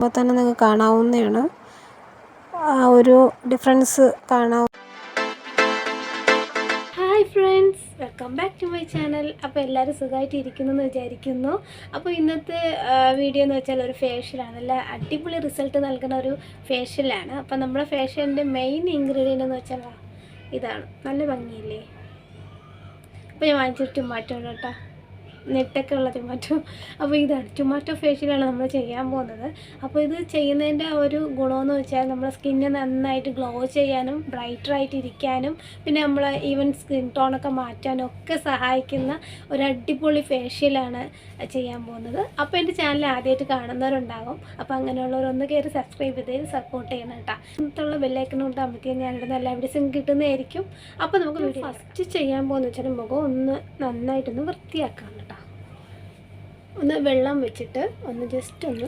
അപ്പോൾ തന്നെ നിങ്ങൾക്ക് കാണാവുന്നതാണ് ആ ഒരു ഡിഫറൻസ് കാണാം. Hi friends, welcome back to my channel. അപ്പോൾ എല്ലാവരും സുഖമായിട്ട് ഇരിക്കുന്നു എന്ന് വിചാരിക്കുന്നു. അപ്പോൾ ഇന്നത്തെ വീഡിയോ എന്ന് വെച്ചാൽ ഒരു ഫേഷ്യലാണ്, നല്ല അടിപൊളി റിസൾട്ട് നൽകുന്ന ഒരു ഫേഷ്യലാണ്. അപ്പോൾ നമ്മുടെ ഫേഷ്യലിൻ്റെ മെയിൻ ഇൻഗ്രീഡിയൻ്റ് എന്ന് വെച്ചാൽ ഇതാണ്. നല്ല ഭംഗിയില്ലേ? അപ്പോൾ ഞാൻ വാങ്ങിച്ചിട്ട് ടൊമാറ്റോ കേട്ടോ, നെറ്റൊക്കെ ഉള്ള ടൊമാറ്റോ. അപ്പോൾ ഇതാണ് ടൊമാറ്റോ ഫേഷ്യലാണ് നമ്മൾ ചെയ്യാൻ പോകുന്നത്. അപ്പോൾ ഇത് ചെയ്യുന്നതിൻ്റെ ഒരു ഗുണമെന്ന് വെച്ചാൽ നമ്മുടെ സ്കിന്ന് നന്നായിട്ട് ഗ്ലോ ചെയ്യാനും ബ്രൈറ്ററായിട്ട് ഇരിക്കാനും പിന്നെ നമ്മൾ ഈവൻ സ്കിൻ ടോണൊക്കെ മാറ്റാനും ഒക്കെ സഹായിക്കുന്ന ഒരു അടിപൊളി ഫേഷ്യലാണ് ചെയ്യാൻ പോകുന്നത്. അപ്പോൾ എൻ്റെ ചാനൽ ആദ്യമായിട്ട് കാണുന്നവരുണ്ടാകും. അപ്പോൾ അങ്ങനെയുള്ളവരൊന്ന് കയറി സബ്സ്ക്രൈബ് ചെയ്ത് സപ്പോർട്ട് ചെയ്യണം കേട്ടോ. അടുത്തുള്ള ബെല്ലൈക്കൺ കൊണ്ട് നമുക്ക് ഞാനിടുന്ന എല്ലാ വീഡിയോസും കിട്ടുന്നതായിരിക്കും. അപ്പോൾ നമുക്ക് വീഡിയോ ഫസ്റ്റ് ചെയ്യാൻ പോകുന്ന വെച്ചാൽ മുഖം ഒന്ന് നന്നായിട്ടൊന്ന് വൃത്തിയാക്കാം കേട്ടോ. ഒന്ന് വെള്ളം വെച്ചിട്ട് ഒന്ന് ജസ്റ്റ് ഒന്ന്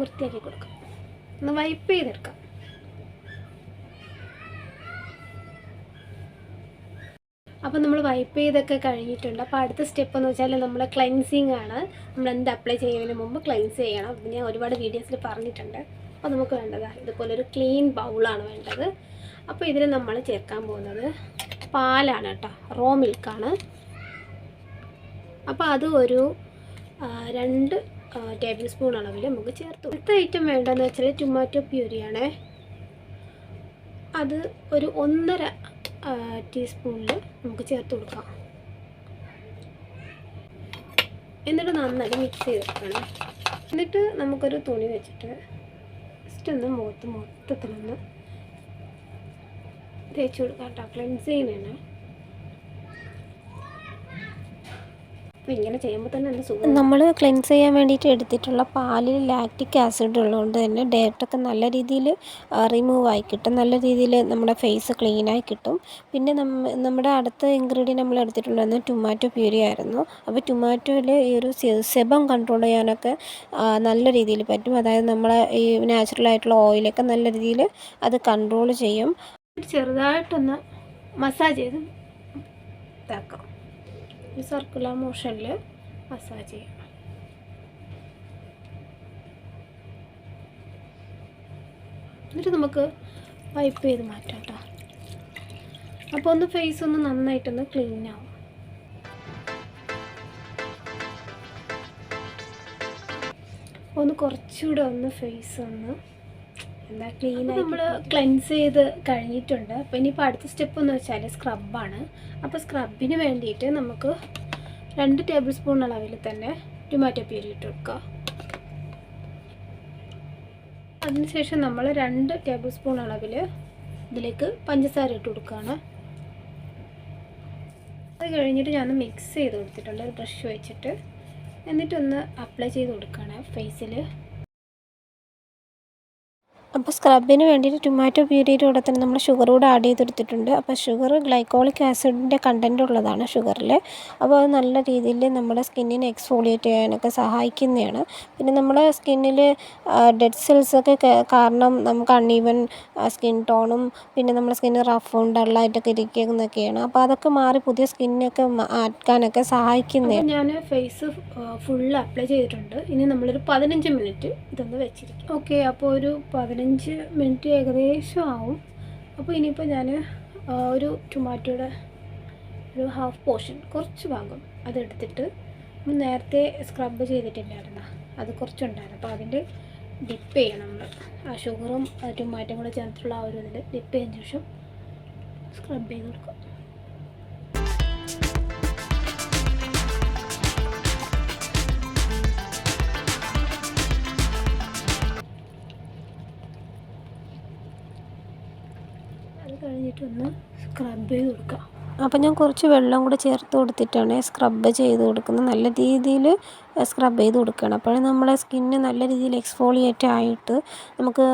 വൃത്തിയാക്കി കൊടുക്കാം, ഒന്ന് വൈപ്പ് ചെയ്തെടുക്കാം. അപ്പോൾ നമ്മൾ വൈപ്പ് ചെയ്തൊക്കെ കഴിഞ്ഞിട്ടുണ്ട്. അപ്പോൾ അടുത്ത സ്റ്റെപ്പ് എന്ന് വെച്ചാൽ നമ്മൾ ക്ലെൻസിങ് ആണ്. നമ്മൾ എന്ത് അപ്ലൈ ചെയ്യുന്നതിന് മുമ്പ് ക്ലെൻസ് ചെയ്യണം. ഞാൻ ഒരുപാട് വീഡിയോസിൽ പറഞ്ഞിട്ടുണ്ട്. അപ്പോൾ നമുക്ക് വേണ്ടത് ഇതുപോലൊരു ക്ലീൻ ബൗളാണ് വേണ്ടത്. അപ്പോൾ ഇതിൽ നമ്മൾ ചേർക്കാൻ പോകുന്നത് പാലാണ് കേട്ടോ, റോ മിൽക്കാണ്. അപ്പോൾ അത് ഒരു 2 ടേബിൾ സ്പൂൺ അളവിൽ നമുക്ക് ചേർത്ത്. അടുത്ത ഐറ്റം വേണ്ടതെന്ന് വെച്ചാൽ ടൊമാറ്റോ പ്യൂരിയാണ്. അത് ഒരു 1.5 ടീസ്പൂണിൽ നമുക്ക് ചേർത്ത് കൊടുക്കാം. എന്നിട്ട് നന്നായി മിക്സ് ചെയ്തെടുക്കണം. എന്നിട്ട് നമുക്കൊരു തുണി വെച്ചിട്ട് ജസ്റ്റ് ഒന്ന് മൊത്തത്തിലൊന്ന് തേച്ച് കൊടുക്കാം കേട്ടോ. ക്ലെൻസ് ചെയ്യുന്നതാണ്. ഇങ്ങനെ ചെയ്യുമ്പോൾ തന്നെ എന്ത് സുഖം. നമ്മൾ ക്ലെൻസ് ചെയ്യാൻ വേണ്ടിയിട്ട് എടുത്തിട്ടുള്ള പാലിൽ ലാക്റ്റിക് ആസിഡ് ഉള്ളതുകൊണ്ട് തന്നെ ഡേർട്ടൊക്കെ നല്ല രീതിയിൽ റിമൂവ് ആയി കിട്ടും. നല്ല രീതിയിൽ നമ്മുടെ ഫേസ് ക്ലീനായി കിട്ടും. പിന്നെ നമ്മുടെ അടുത്ത ഇൻഗ്രീഡിയൻറ്റ് നമ്മൾ എടുത്തിട്ടുള്ളത് ടൊമാറ്റോ പ്യൂരി ആയിരുന്നു. അപ്പോൾ ടൊമാറ്റോയിൽ ഈ ഒരു സെബം കൺട്രോൾ ചെയ്യാനൊക്കെ നല്ല രീതിയിൽ പറ്റും. അതായത് നമ്മളെ ഈ നാച്ചുറലായിട്ടുള്ള ഓയിലൊക്കെ നല്ല രീതിയിൽ അത് കൺട്രോൾ ചെയ്യും. ചെറുതായിട്ടൊന്ന് മസാജ് ചെയ്ത് ഇതാക്കാം. ഈ സർക്കുലർ മോഷനിൽ മസാജ് ചെയ്യണം. എന്നിട്ട് നമുക്ക് വൈപ്പ് ചെയ്ത് മാറ്റാം കേട്ടോ. അപ്പോൾ ഒന്ന് ഫേസ് ഒന്ന് നന്നായിട്ടൊന്ന് ക്ലീൻ ആവും. ഒന്ന് കുറച്ചുകൂടെ ഒന്ന് ഫേസ് ഒന്ന് ക്ലീൻ ആയി നമ്മൾ ക്ലെൻസ് ചെയ്ത് കഴിഞ്ഞിട്ടുണ്ട്. അപ്പോൾ ഇനിയിപ്പോൾ അടുത്ത സ്റ്റെപ്പ് എന്ന് വെച്ചാൽ സ്ക്രബാണ്. അപ്പോൾ സ്ക്രബിന് വേണ്ടിയിട്ട് നമുക്ക് 2 ടേബിൾ സ്പൂൺ അളവിൽ തന്നെ ടൊമാറ്റോ പ്യൂരി ഇട്ട് കൊടുക്കുക. അതിനുശേഷം നമ്മൾ 2 ടേബിൾ സ്പൂൺ അളവിൽ ഇതിലേക്ക് പഞ്ചസാര ഇട്ട് കൊടുക്കുകയാണ്. അത് കഴിഞ്ഞിട്ട് ഞാൻ മിക്സ് ചെയ്ത് കൊടുത്തിട്ടുണ്ട് ഒരു ബ്രഷ് വെച്ചിട്ട്. എന്നിട്ടൊന്ന് അപ്ലൈ ചെയ്ത് കൊടുക്കുകയാണ് ഫേസിൽ. അപ്പോൾ സ്ക്രബിന് വേണ്ടിയിട്ട് ടൊമാറ്റോ പ്യൂരിയുടെ കൂടെ തന്നെ നമ്മൾ ഷുഗർ കൂടെ ആഡ് ചെയ്തെടുത്തിട്ടുണ്ട്. അപ്പോൾ ഷുഗർ ഗ്ലൈക്കോളിക് ആസിഡിൻ്റെ കണ്ടൻറ്റ് ഉള്ളതാണ് ഷുഗറിൽ. അപ്പോൾ അത് നല്ല രീതിയിൽ നമ്മുടെ സ്കിന്നിനെ എക്സ്ഫോളിയേറ്റ് ചെയ്യാനൊക്കെ സഹായിക്കുന്നതാണ്. പിന്നെ നമ്മുടെ സ്കിന്നിൽ ഡെഡ് സെൽസൊക്കെ കാരണം നമുക്ക് അൺഈവൻ സ്കിൻ ടോണും പിന്നെ നമ്മുടെ സ്കിന്ന് റഫും ഡള്ളായിട്ടൊക്കെ ഇരിക്കുന്നതൊക്കെയാണ്. അപ്പോൾ അതൊക്കെ മാറി പുതിയ സ്കിന്നൊക്കെ മാറ്റാനൊക്കെ സഹായിക്കുന്നതാണ്. ഞാൻ ഫേസ് ഫുൾ അപ്ലൈ ചെയ്തിട്ടുണ്ട്. ഇനി നമ്മളൊരു 15 മിനിറ്റ് ഇതൊന്ന് വെച്ചിരിക്കും. ഓക്കെ, അപ്പോൾ ഒരു 15 മിനിറ്റ് ഏകദേശം ആവും. അപ്പോൾ ഇനിയിപ്പോൾ ഞാൻ ഒരു ടൊമാറ്റോയുടെ ഒരു ഹാഫ് പോർഷൻ കുറച്ച് ഭാഗം അതെടുത്തിട്ട് നേരത്തെ സ്ക്രബ് ചെയ്തിട്ടില്ലായിരുന്നു, അത് കുറച്ചുണ്ടായിരുന്നു. അപ്പോൾ അതിൻ്റെ ഡിപ്പ് ചെയ്യണം നമ്മൾ. ആ ഷുഗറും ടൊമാറ്റോയും കൂടെ ചേർത്തുള്ള ആ ഒരു ഇതിൽ ഡിപ്പ് ചെയ്തതിന് ശേഷം സ്ക്രബ് ചെയ്ത് കൊടുക്കും. അത് കഴിഞ്ഞിട്ടൊന്ന് സ്ക്രബ് ചെയ്ത് കൊടുക്കുക. അപ്പോൾ ഞാൻ കുറച്ച് വെള്ളം കൂടെ ചേർത്ത് കൊടുത്തിട്ടാണ് സ്ക്രബ് ചെയ്ത് കൊടുക്കുന്നത്. നല്ല രീതിയിൽ സ്ക്രബ് ചെയ്ത് കൊടുക്കണം. അപ്പോഴേ നമ്മളെ സ്കിന്ന് നല്ല രീതിയിൽ എക്സ്ഫോളിയേറ്റ് ആയിട്ട് നമുക്ക്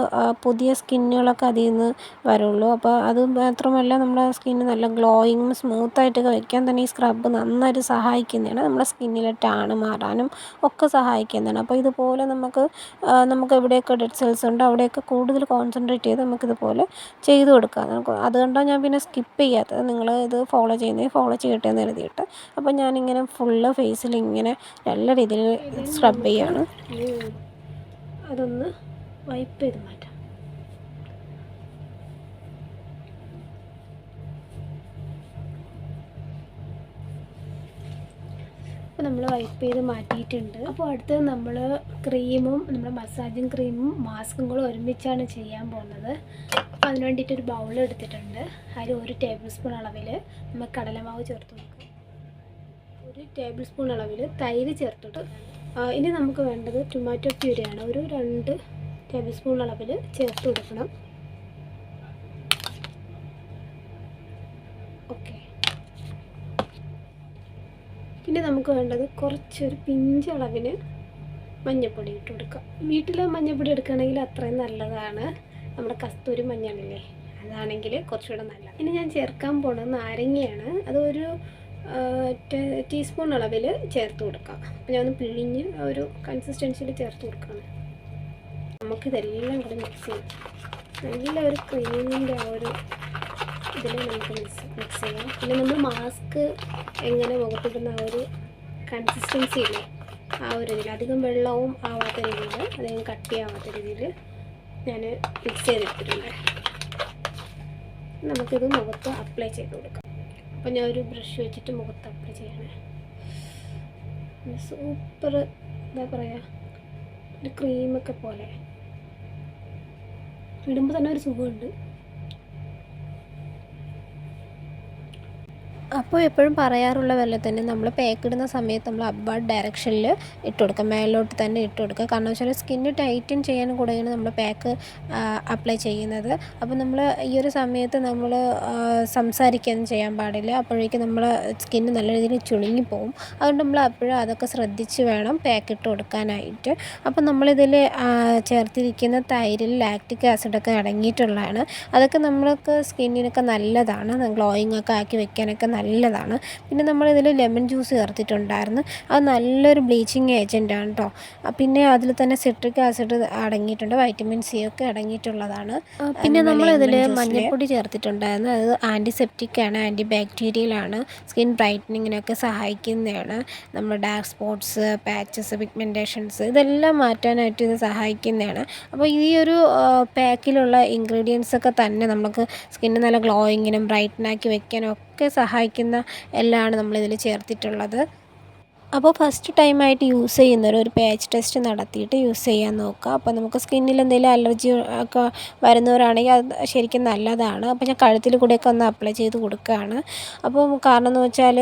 പുതിയ സ്കിന്നുകളൊക്കെ അതിൽ നിന്ന് വരുള്ളൂ. അപ്പോൾ അത് മാത്രമല്ല നമ്മുടെ സ്കിന്ന് നല്ല ഗ്ലോയിങ്ങും സ്മൂത്തായിട്ടൊക്കെ വയ്ക്കാൻ തന്നെ ഈ സ്ക്രബ് നന്നായിട്ട് സഹായിക്കുന്നതാണ്. നമ്മുടെ സ്കിന്നിലെ ടാണ് മാറാനും ഒക്കെ സഹായിക്കുന്നതാണ്. അപ്പോൾ ഇതുപോലെ നമുക്ക് എവിടെയൊക്കെ ഡെഡ് സെൽസ് ഉണ്ടോ അവിടെയൊക്കെ കൂടുതൽ കോൺസെൻട്രേറ്റ് ചെയ്ത് നമുക്കിതുപോലെ ചെയ്ത് കൊടുക്കാം. അതുകൊണ്ടാണ് ഞാൻ പിന്നെ സ്കിപ്പ് ചെയ്യാത്തത്. നിങ്ങൾ ഇത് ഫോളോ ചെയ്യട്ടെ എന്ന് എഴുതിയിട്ട്. അപ്പോൾ ഞാനിങ്ങനെ ഫുള്ള് ഫേസിൽ ഇങ്ങനെ നല്ല രീതിയിൽ സ്ക്രബ് ചെയ്യാണ്. അതൊന്ന് വൈപ്പ് ചെയ്ത് മാറ്റാം. അപ്പോൾ നമ്മൾ വൈപ്പ് ചെയ്ത് മാറ്റിയിട്ടുണ്ട്. അപ്പോൾ അടുത്തത് നമ്മൾ ക്രീമും നമ്മുടെ മസാജിങ് ക്രീമും മാസ്കും കൂടെ ഒരുമിച്ചാണ് ചെയ്യാൻ പോകുന്നത്. അപ്പോൾ അതിന് വേണ്ടിയിട്ടൊരു ബൗൾ എടുത്തിട്ടുണ്ട്. അതിൽ 1 ടേബിൾ സ്പൂൺ അളവിൽ നമ്മൾ കടലമാവ് ചേർത്ത് കൊടുക്കുക. 1 ടേബിൾ സ്പൂൺ അളവിൽ തൈര് ചേർത്തിട്ട് ഇനി നമുക്ക് വേണ്ടത് ടൊമാറ്റോ പ്യൂരിയാണ്. ഒരു 2 ടേബിൾ സ്പൂൺ അളവിൽ ചേർത്ത് കൊടുക്കണം. ഓക്കെ. പിന്നെ നമുക്ക് വേണ്ടത് കുറച്ചൊരു പിഞ്ച് അളവിന് മഞ്ഞൾപ്പൊടി ഇട്ട് കൊടുക്കുക. വീട്ടിൽ മഞ്ഞൾപ്പൊടി എടുക്കുകയാണെങ്കിൽ അത്രയും നല്ലതാണ്. നമ്മുടെ കസ്തൂരി മഞ്ഞളില്ലേ, അതാണെങ്കിൽ കുറച്ചുകൂടെ നല്ല. ഇനി ഞാൻ ചേർക്കാൻ പോകുന്നത് നാരങ്ങയാണ്. അതൊരു ടീസ്പൂൺ അളവിൽ ചേർത്ത് കൊടുക്കാം. അപ്പോൾ ഞാൻ ഒന്ന് പിഴിഞ്ഞ് ഒരു കൺസിസ്റ്റൻസിയിൽ ചേർത്ത് കൊടുക്കുകയാണ്. നമുക്കിതെല്ലാം കൂടി മിക്സ് ചെയ്യാം. നല്ലൊരു ക്രീമിൻ്റെ ആ ഒരു ഇതിൽ നമുക്ക് മിക്സ് ചെയ്യാം. പിന്നെ നമ്മൾ മാസ്ക് എങ്ങനെ മുഖത്തിടുന്ന ആ ഒരു കൺസിസ്റ്റൻസി ഇല്ലേ, ആ ഒരു രീതിയിൽ അധികം വെള്ളവും ആവാത്ത രീതിയിൽ, അധികം കട്ടിയാവാത്ത രീതിയിൽ ഞാൻ മിക്സ് ചെയ്തെടുത്തിട്ടുണ്ട്. നമുക്കിത് മുഖത്ത് അപ്ലൈ ചെയ്ത് കൊടുക്കാം. അപ്പോൾ ഞാൻ ഒരു ബ്രഷ് വെച്ചിട്ട് മുഖത്ത് അപ്ലൈ ചെയ്യണേ. സൂപ്പർ എന്താ പറയുക, ഒരു ക്രീമൊക്കെ പോലെ ഇടുമ്പോൾ തന്നെ ഒരു സുഖമുണ്ട്. അപ്പോൾ എപ്പോഴും പറയാറുള്ള പോലെ തന്നെ നമ്മൾ പാക്ക് ഇടുന്ന സമയത്ത് നമ്മൾ അപ്വാർഡ് ഡയറക്ഷനിൽ ഇട്ട് കൊടുക്കുക, മേലോട്ട് തന്നെ ഇട്ട് കൊടുക്കുക. കാരണം വെച്ചാൽ സ്കിന്ന് ടൈറ്റൻ ചെയ്യാൻ കൂടെയാണ് നമ്മൾ പാക്ക് അപ്ലൈ ചെയ്യുന്നത്. അപ്പോൾ നമ്മൾ ഈ ഒരു സമയത്ത് നമ്മൾ സംസാരിക്കാനും ചെയ്യാൻ പാടില്ല. അപ്പോഴേക്കും നമ്മൾ സ്കിന്ന് നല്ല രീതിയിൽ ചുളുങ്ങിപ്പോവും. അതുകൊണ്ട് നമ്മൾ അപ്പോഴും അതൊക്കെ ശ്രദ്ധിച്ച് വേണം പാക്ക് ഇട്ട് കൊടുക്കാനായിട്ട്. അപ്പോൾ നമ്മളിതിൽ ചേർത്തിരിക്കുന്ന തൈരിൽ ലാക്റ്റിക് ആസിഡൊക്കെ അടങ്ങിയിട്ടുള്ളതാണ്. അതൊക്കെ നമ്മൾക്ക് സ്കിന്നിനൊക്കെ നല്ലതാണ്, ഗ്ലോയിങ് ഒക്കെ ആക്കി വെക്കാനൊക്കെ നല്ലതാണ്. പിന്നെ നമ്മളിതിൽ ലെമൺ ജ്യൂസ് ചേർത്തിട്ടുണ്ടായിരുന്നു. അത് നല്ലൊരു ബ്ലീച്ചിങ് ഏജൻറ്റാണ് കേട്ടോ. പിന്നെ അതിൽ തന്നെ സിട്രിക് ആസിഡ് അടങ്ങിയിട്ടുണ്ട്, വൈറ്റമിൻ സി ഒക്കെ അടങ്ങിയിട്ടുള്ളതാണ്. പിന്നെ നമ്മളിതിൽ മഞ്ഞൾപ്പൊടി ചേർത്തിട്ടുണ്ടായിരുന്നു. അത് ആൻറ്റിസെപ്റ്റിക്കാണ്, ആൻറ്റി ബാക്ടീരിയലാണ്, സ്കിൻ ബ്രൈറ്റനിങ്ങിനൊക്കെ സഹായിക്കുന്നതാണ്. നമ്മൾ ഡാർക്ക് സ്പോട്ട്സ്, പാച്ചസ്, പിഗ്മെൻറ്റേഷൻസ് ഇതെല്ലാം മാറ്റാനായിട്ട് ഇത് സഹായിക്കുന്നതാണ്. അപ്പോൾ ഈ ഒരു പാക്കിലുള്ള ഇൻഗ്രീഡിയൻസ് ഒക്കെ തന്നെ നമുക്ക് സ്കിന്ന് നല്ല ഗ്ലോയിങ്ങിനും ബ്രൈറ്റനാക്കി വെക്കാനും ഒക്കെ സഹായിക്കുന്ന എല്ലാമാണ് നമ്മളിതിൽ ചേർത്തിട്ടുള്ളത്. അപ്പോൾ ഫസ്റ്റ് ടൈമായിട്ട് യൂസ് ചെയ്യുന്നവർ ഒരു പാച്ച് ടെസ്റ്റ് നടത്തിയിട്ട് യൂസ് ചെയ്യാൻ നോക്കുക. അപ്പോൾ നമുക്ക് സ്കിന്നിൽ എന്തെങ്കിലും അലർജി ഒക്കെ വരുന്നവരാണെങ്കിൽ അത് ശരിക്കും നല്ലതാണ്. അപ്പോൾ ഞാൻ കഴുത്തിൽ കൂടെയൊക്കെ ഒന്ന് അപ്ലൈ ചെയ്ത് കൊടുക്കുകയാണ്. അപ്പോൾ കാരണം എന്ന് വെച്ചാൽ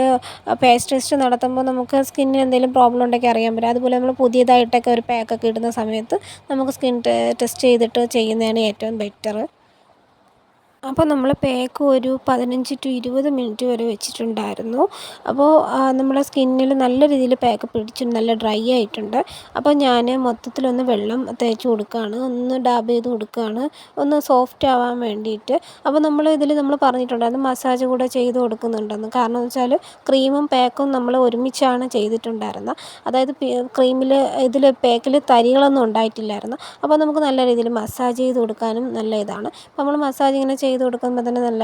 പാച്ച് ടെസ്റ്റ് നടത്തുമ്പോൾ നമുക്ക് സ്കിന്നിന് എന്തെങ്കിലും പ്രോബ്ലം ഉണ്ടെങ്കിൽ അറിയാൻ പറ്റും. അതുപോലെ നമ്മൾ പുതിയതായിട്ടൊക്കെ ഒരു പാക്കൊക്കെ ഇടുന്ന സമയത്ത് നമുക്ക് സ്കിൻ ടെസ്റ്റ് ചെയ്തിട്ട് ചെയ്യുന്നതാണ് ഏറ്റവും ബെറ്റർ. അപ്പോൾ നമ്മൾ പാക്ക് ഒരു 15 to 20 മിനിറ്റ് വരെ വെച്ചിട്ടുണ്ടായിരുന്നു. അപ്പോൾ നമ്മുടെ സ്കിന്നിൽ നല്ല രീതിയിൽ പാക്ക് പിടിച്ച് നല്ല ഡ്രൈ ആയിട്ടുണ്ട്. അപ്പോൾ ഞാൻ മൊത്തത്തിലൊന്ന് വെള്ളം തേച്ച് കൊടുക്കുകയാണ്, ഒന്ന് ഡാബ് ചെയ്ത് കൊടുക്കുകയാണ്, ഒന്ന് സോഫ്റ്റ് ആവാൻ വേണ്ടിയിട്ട്. അപ്പോൾ നമ്മൾ പറഞ്ഞിട്ടുണ്ടായിരുന്നു മസാജ് കൂടെ ചെയ്ത് കൊടുക്കുന്നുണ്ടെന്ന്. കാരണം എന്ന് വെച്ചാൽ ക്രീമും പാക്കും നമ്മൾ ഒരുമിച്ചാണ് ചെയ്തിട്ടുണ്ടായിരുന്നത്. അതായത് ഇതിൽ പാക്കിൽ തരികളൊന്നും ഉണ്ടായിട്ടില്ലായിരുന്നു. അപ്പോൾ നമുക്ക് നല്ല രീതിയിൽ മസാജ് ചെയ്ത് കൊടുക്കാനും നല്ല ഇതാണ്. നമ്മൾ മസാജ് ഇങ്ങനെ ചെയ്ത് കൊടുക്കുമ്പോൾ തന്നെ നല്ല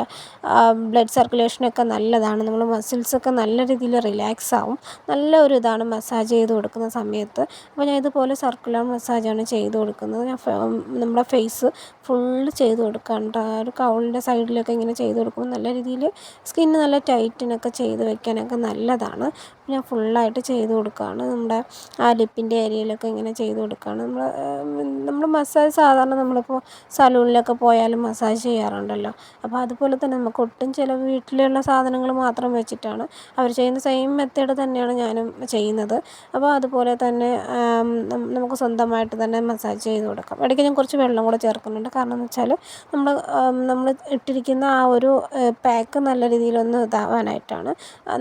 ബ്ലഡ് സർക്കുലേഷനൊക്കെ നല്ലതാണ്. നമ്മൾ മസിൽസൊക്കെ നല്ല രീതിയിൽ റിലാക്സ് ആവും. നല്ല ഒരു ഇതാണ് മസാജ് ചെയ്ത് കൊടുക്കുന്ന സമയത്ത്. അപ്പോൾ ഞാൻ ഇതുപോലെ സർക്കുലർ മസാജാണ് ചെയ്ത് കൊടുക്കുന്നത്. ഞാൻ നമ്മുടെ ഫേസ് ഫുള്ള് ചെയ്ത് കൊടുക്കാറുണ്ട്. ഒരു കൗളിൻ്റെ സൈഡിലൊക്കെ ഇങ്ങനെ ചെയ്ത് കൊടുക്കുമ്പോൾ നല്ല രീതിയിൽ സ്കിന്ന് നല്ല ടൈറ്റിനൊക്കെ ചെയ്ത് വെക്കാനൊക്കെ നല്ലതാണ്. ഞാൻ ഫുള്ളായിട്ട് ചെയ്ത് കൊടുക്കുകയാണ്. നമ്മുടെ ആ ലിപ്പിൻ്റെ ഏരിയയിലൊക്കെ ഇങ്ങനെ ചെയ്ത് കൊടുക്കുകയാണ്. നമ്മൾ മസാജ് സാധാരണ നമ്മളിപ്പോൾ സലൂണിലൊക്കെ പോയാലും മസാജ് ചെയ്യാറുണ്ടല്ലോ. അപ്പോൾ അതുപോലെ തന്നെ നമുക്ക് ഒട്ടും ചിലവ് വീട്ടിലുള്ള സാധനങ്ങൾ മാത്രം വെച്ചിട്ടാണ് അവർ ചെയ്യുന്ന സെയിം മെത്തേഡ് തന്നെയാണ് ഞാനും ചെയ്യുന്നത്. അപ്പോൾ അതുപോലെ തന്നെ നമുക്ക് സ്വന്തമായിട്ട് തന്നെ മസാജ് ചെയ്ത് കൊടുക്കാം. ഇടയ്ക്ക് ഞാൻ കുറച്ച് വെള്ളം കൂടെ ചേർക്കുന്നുണ്ട്. കാരണം എന്ന് വെച്ചാൽ നമ്മൾ ഇട്ടിരിക്കുന്ന ആ ഒരു പാക്ക് നല്ല രീതിയിലൊന്ന് ഇതാവാനായിട്ടാണ്,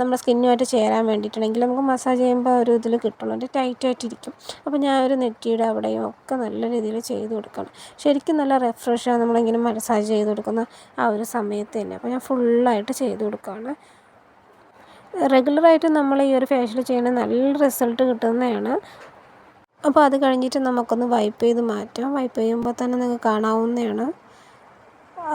നമ്മുടെ സ്കിന്നുമായിട്ട് ചേരാൻ വേണ്ടിയിട്ടാണെങ്കിൽ നമുക്ക് മസാജ് ചെയ്യുമ്പോൾ ഒരു ഇതിൽ കിട്ടുള്ളൂ, ടൈറ്റായിട്ടിരിക്കും. അപ്പോൾ ഞാൻ ഒരു നെറ്റിയുടെ അവിടെയും ഒക്കെ നല്ല രീതിയിൽ ചെയ്ത് കൊടുക്കണം. ശരിക്കും നല്ല റിഫ്രഷാണ് നമ്മളിങ്ങനെ മസാജ് ചെയ്ത് കൊടുക്കുന്ന ആ ഒരു സമയത്ത് തന്നെ. അപ്പോൾ ഞാൻ ഫുള്ളായിട്ട് ചെയ്ത് കൊടുക്കുകയാണ്. റെഗുലറായിട്ട് നമ്മൾ ഈ ഒരു ഫേഷ്യൽ ചെയ്യണ നല്ല റിസൾട്ട് കിട്ടുന്നതാണ്. അപ്പോൾ അത് കഴിഞ്ഞിട്ട് നമുക്കൊന്ന് വൈപ്പ് ചെയ്ത് മാറ്റാം. വൈപ്പ് ചെയ്യുമ്പോൾ തന്നെ നിങ്ങൾക്ക് കാണാവുന്നതാണ്.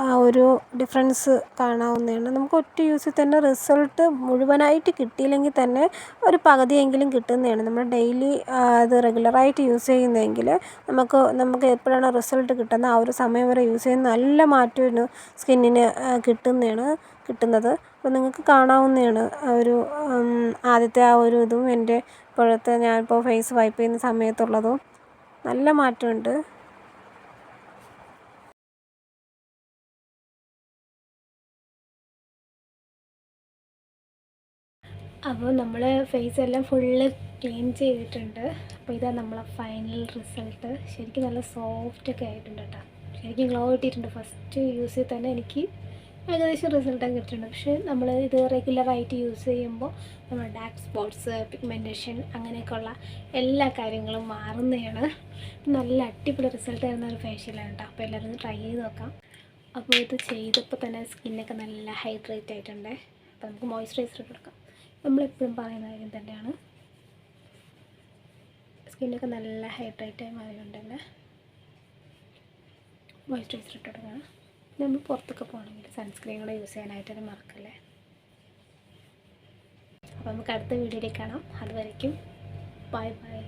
ആ ഒരു ഡിഫറൻസ് കാണാവുന്നതാണ്. നമുക്ക് ഒറ്റ യൂസിൽ തന്നെ റിസൾട്ട് മുഴുവനായിട്ട് കിട്ടിയില്ലെങ്കിൽ തന്നെ ഒരു പകുതിയെങ്കിലും കിട്ടുന്നതാണ്. നമ്മൾ ഡെയിലി അത് റെഗുലറായിട്ട് യൂസ് ചെയ്യുന്നതെങ്കിൽ നമുക്ക് എപ്പോഴാണ് റിസൾട്ട് കിട്ടുന്നത് ആ ഒരു സമയം വരെ യൂസ് ചെയ്യുന്ന നല്ല മാറ്റം സ്കിന്നിന് കിട്ടുന്നത്. അപ്പോൾ നിങ്ങൾക്ക് കാണാവുന്നതാണ് ആ ഒരു ആദ്യത്തെ ആ ഒരു ഇതും എൻ്റെ ഇപ്പോഴത്തെ ഞാനിപ്പോൾ ഫേസ് വൈപ്പ് ചെയ്യുന്ന സമയത്തുള്ളതും നല്ല മാറ്റമുണ്ട്. അപ്പോൾ നമ്മൾ ഫേസ് എല്ലാം ഫുള്ള് ക്ലീൻ ചെയ്തിട്ടുണ്ട്. അപ്പോൾ ഇതാ നമ്മളെ ഫൈനൽ റിസൾട്ട്. ശരിക്കും നല്ല സോഫ്റ്റൊക്കെ ആയിട്ടുണ്ട് കേട്ടോ. ശരിക്കും ഗ്ലോ കിട്ടിയിട്ടുണ്ട്. ഫസ്റ്റ് യൂസിൽ തന്നെ എനിക്ക് ഏകദേശം റിസൾട്ടൊക്കെ കിട്ടിയിട്ടുണ്ട്. പക്ഷേ നമ്മൾ ഇത് റെഗുലറായിട്ട് യൂസ് ചെയ്യുമ്പോൾ നമ്മുടെ ഡാർക്ക് സ്പോട്ട്സ്, പിഗ്മെൻറ്റേഷൻ അങ്ങനെയൊക്കെയുള്ള എല്ലാ കാര്യങ്ങളും മാറുന്നതാണ്. നല്ല അടിപൊളി റിസൾട്ട് തരുന്ന ഒരു ഫേഷ്യലാണ് കേട്ടോ. അപ്പോൾ എല്ലാവരും ട്രൈ ചെയ്ത് നോക്കാം. അപ്പോൾ ഇത് ചെയ്തപ്പോൾ തന്നെ സ്കിന്നൊക്കെ നല്ല ഹൈഡ്രേറ്റ് ആയിട്ടുണ്ട്. അപ്പോൾ നമുക്ക് മോയ്സ്ചറൈസർ കൊടുക്കാം. നമ്മളെപ്പോഴും പറയുന്ന കാര്യം തന്നെയാണ്. സ്കിന്നൊക്കെ നല്ല ഹൈഡ്രേറ്റായി മാറിയുണ്ട് തന്നെ മോയ്സ്ചറൈസർ ഇട്ട് കൊടുക്കണം. നമ്മൾ പുറത്തൊക്കെ പോകണമെങ്കിൽ സൺസ്ക്രീൻ കൂടെ യൂസ് ചെയ്യാനായിട്ടൊരു മറക്കല്ലേ. അപ്പോൾ നമുക്ക് അടുത്ത വീഡിയോയിൽ കാണാം. അതുവരയ്ക്കും ബൈ ബൈ.